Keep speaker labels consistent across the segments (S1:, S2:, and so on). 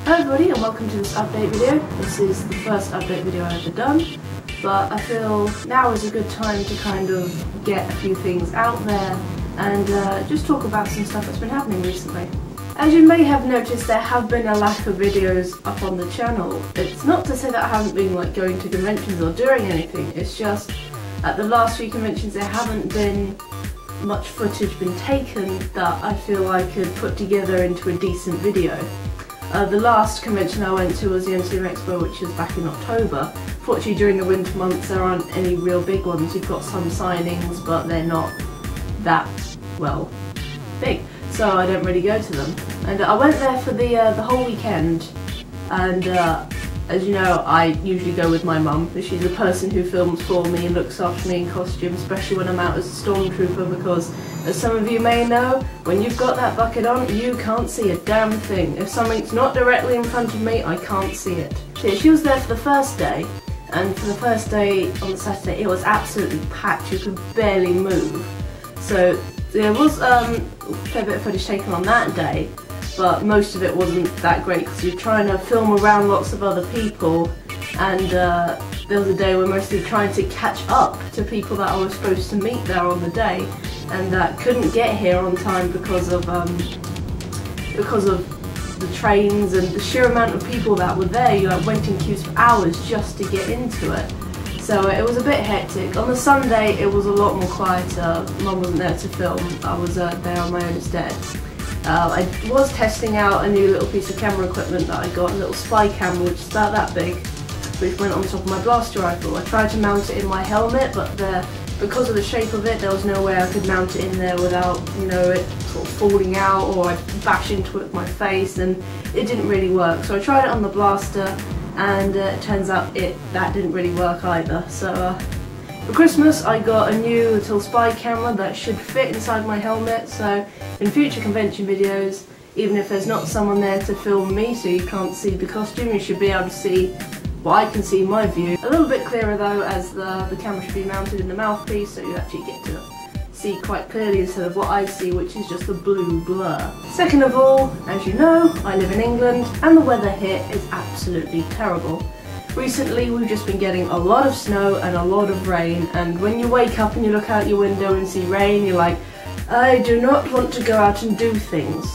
S1: Hello everybody and welcome to this update video. This is the first update video I've ever done, but I feel now is a good time to kind of get a few things out there and just talk about some stuff that's been happening recently. As you may have noticed, there have been a lack of videos up on the channel. It's not to say that I haven't been going to conventions or doing anything, it's just at the last few conventions there haven't been much footage been taken that I feel I could put together into a decent video. The last convention I went to was the MCM Expo, which is back in October. Fortunately, during the winter months there aren't any real big ones. You've got some signings, but they're not that, well, big, so I don't really go to them. And I went there for the whole weekend, and as you know, I usually go with my mum. She's the person who films for me and looks after me in costume, especially when I'm out as a stormtrooper, because as some of you may know, when you've got that bucket on, you can't see a damn thing. If something's not directly in front of me, I can't see it. So she was there for the first day, and for the first day on the Saturday, it was absolutely packed. You could barely move. So there was a fair bit of footage taken on that day, but most of it wasn't that great because you're trying to film around lots of other people, and there was a day where mostly trying to catch up to people that I was supposed to meet there on the day, and that couldn't get here on time because of the trains and the sheer amount of people that were there. You had waiting queues for hours just to get into it. So it was a bit hectic. On the Sunday it was a lot more quieter. Mum wasn't there to film. I was there on my own instead. I was testing out a new little piece of camera equipment that I got, a little spy camera which is about that big, which went on top of my blaster rifle. I tried to mount it in my helmet, but because of the shape of it, there was no way I could mount it in there without, you know, it sort of falling out, or I'd bash into it with my face, and it didn't really work. So I tried it on the blaster, and it turns out that didn't really work either. So for Christmas I got a new little spy camera that should fit inside my helmet, so in future convention videos, even if there's not someone there to film me so you can't see the costume, you should be able to see what I can see in my view. A little bit clearer though, as the camera should be mounted in the mouthpiece, so you actually get to see quite clearly instead of what I see, which is just a blue blur. Second of all, as you know, I live in England and the weather here is absolutely terrible. Recently we've just been getting a lot of snow and a lot of rain, and when you wake up and you look out your window and see rain, you're like, I do not want to go out and do things.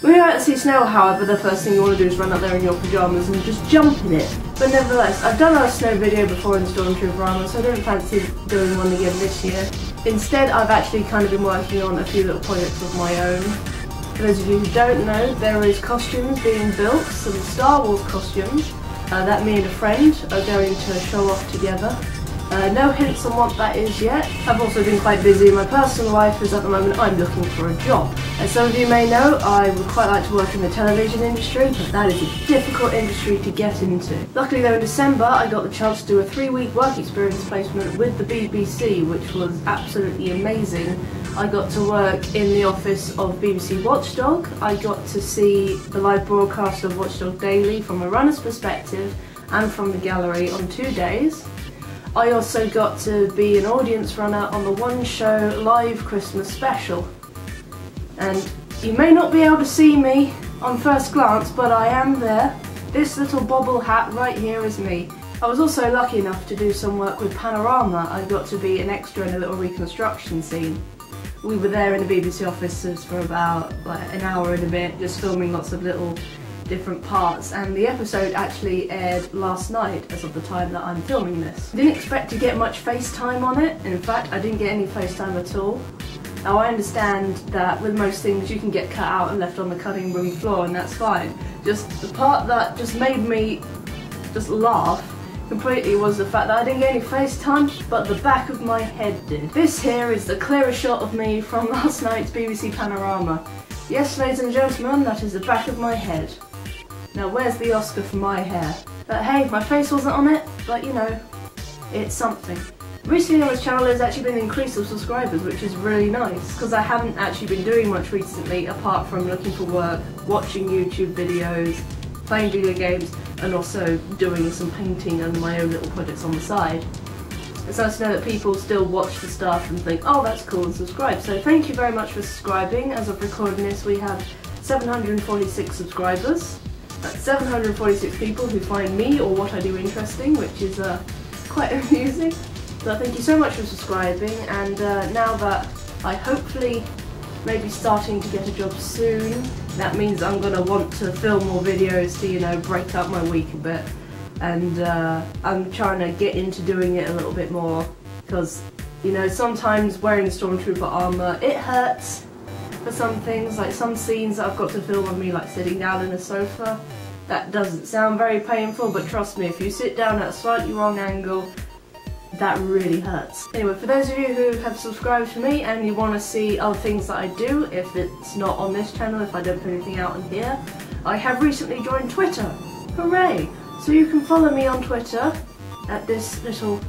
S1: When you're out to see snow, however, the first thing you want to do is run out there in your pyjamas and just jump in it. But nevertheless, I've done a snow video before in Stormtrooper armour, so I don't fancy doing one again this year. Instead, I've actually kind of been working on a few little projects of my own. For those of you who don't know, there is costumes being built, some Star Wars costumes, that me and a friend are going to show off together. No hints on what that is yet. I've also been quite busy in my personal life, as at the moment I'm looking for a job. As some of you may know, I would quite like to work in the television industry, but that is a difficult industry to get into. Luckily though, in December I got the chance to do a 3-week work experience placement with the BBC, which was absolutely amazing. I got to work in the office of BBC Watchdog. I got to see the live broadcast of Watchdog Daily from a runner's perspective and from the gallery on 2 days. I also got to be an audience runner on the One Show live Christmas special. And you may not be able to see me on first glance, but I am there. This little bobble hat right here is me. I was also lucky enough to do some work with Panorama. I got to be an extra in a little reconstruction scene. We were there in the BBC offices for about an hour and a bit, just filming lots of little different parts, and the episode actually aired last night as of the time that I'm filming this. I didn't expect to get much FaceTime on it. In fact, I didn't get any FaceTime at all. Now I understand that with most things you can get cut out and left on the cutting room floor, and that's fine. Just the part that just made me just laugh completely was the fact that I didn't get any FaceTime, but the back of my head did. This here is the clearest shot of me from last night's BBC Panorama. Yes, ladies and gentlemen, that is the back of my head. Now where's the Oscar for my hair? But hey, my face wasn't on it, but you know, it's something. Recently on this channel there's actually been an increase of subscribers, which is really nice, because I haven't actually been doing much recently apart from looking for work, watching YouTube videos, playing video games, and also doing some painting and my own little projects on the side. It's nice to know that people still watch the stuff and think, oh that's cool, and subscribe. So thank you very much for subscribing. As of recording this we have 746 subscribers. That's 746 people who find me or what I do interesting, which is quite amusing. So thank you so much for subscribing, and now that I hopefully may be starting to get a job soon, that means I'm going to want to film more videos to, you know, break up my week a bit. And I'm trying to get into doing it a little bit more, because, you know, sometimes wearing Stormtrooper armour, it hurts for some things, like some scenes that I've got to film of me like sitting down in a sofa. That doesn't sound very painful, but trust me, if you sit down at a slightly wrong angle, that really hurts. Anyway, for those of you who have subscribed to me and you want to see other things that I do, if it's not on this channel, if I don't put anything out on here, I have recently joined Twitter. Hooray! So you can follow me on Twitter at this little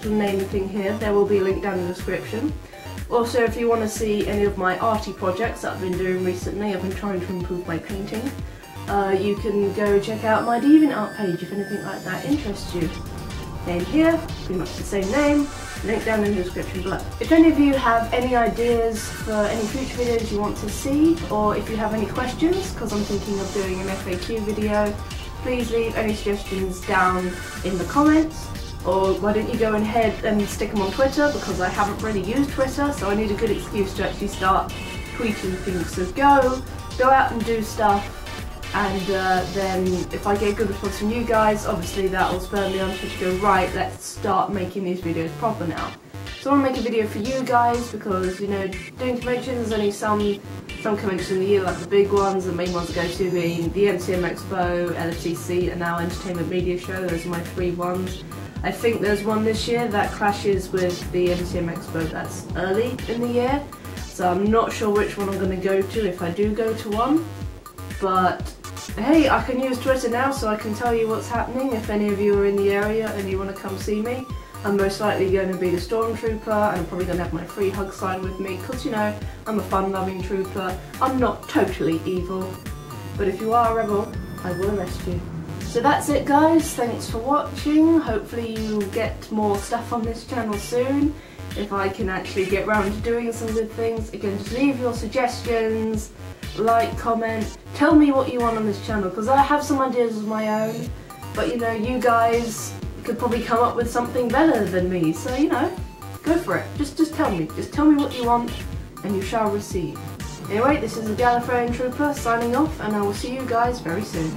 S1: name thing here. There will be a link down in the description. Also, if you want to see any of my arty projects that I've been doing recently, I've been trying to improve my painting. You can go check out my DeviantArt page if anything like that interests you. Name here, pretty much the same name, link down in the description below. If any of you have any ideas for any future videos you want to see, or if you have any questions, because I'm thinking of doing an FAQ video, please leave any suggestions down in the comments, or why don't you go ahead and stick them on Twitter, because I haven't really used Twitter, so I need a good excuse to actually start tweeting things. So go out and do stuff. And then if I get a good response from you guys, obviously that will spur me on to go, right, let's start making these videos proper now. So I want to make a video for you guys because, you know, doing conventions, there's only some conventions in the year, like the big ones, the main ones I go to being the MCM Expo, LFCC, and now Entertainment Media Show. Those are my 3 ones. I think there's one this year that clashes with the MCM Expo that's early in the year, so I'm not sure which one I'm going to go to if I do go to one. But hey, I can use Twitter now, so I can tell you what's happening if any of you are in the area and you want to come see me. I'm most likely going to be the Stormtrooper, and I'm probably going to have my free hug sign with me, because, you know, I'm a fun-loving trooper. I'm not totally evil, but if you are a rebel, I will arrest you. So that's it, guys. Thanks for watching. Hopefully you get more stuff on this channel soon, if I can actually get round to doing some good things. Again, just leave your suggestions, like, comment, tell me what you want on this channel, because I have some ideas of my own, but, you know, you guys could probably come up with something better than me, so, you know, go for it. Just tell me what you want and you shall receive. Anyway, this is the Gallifreyan Trooper signing off, and I will see you guys very soon.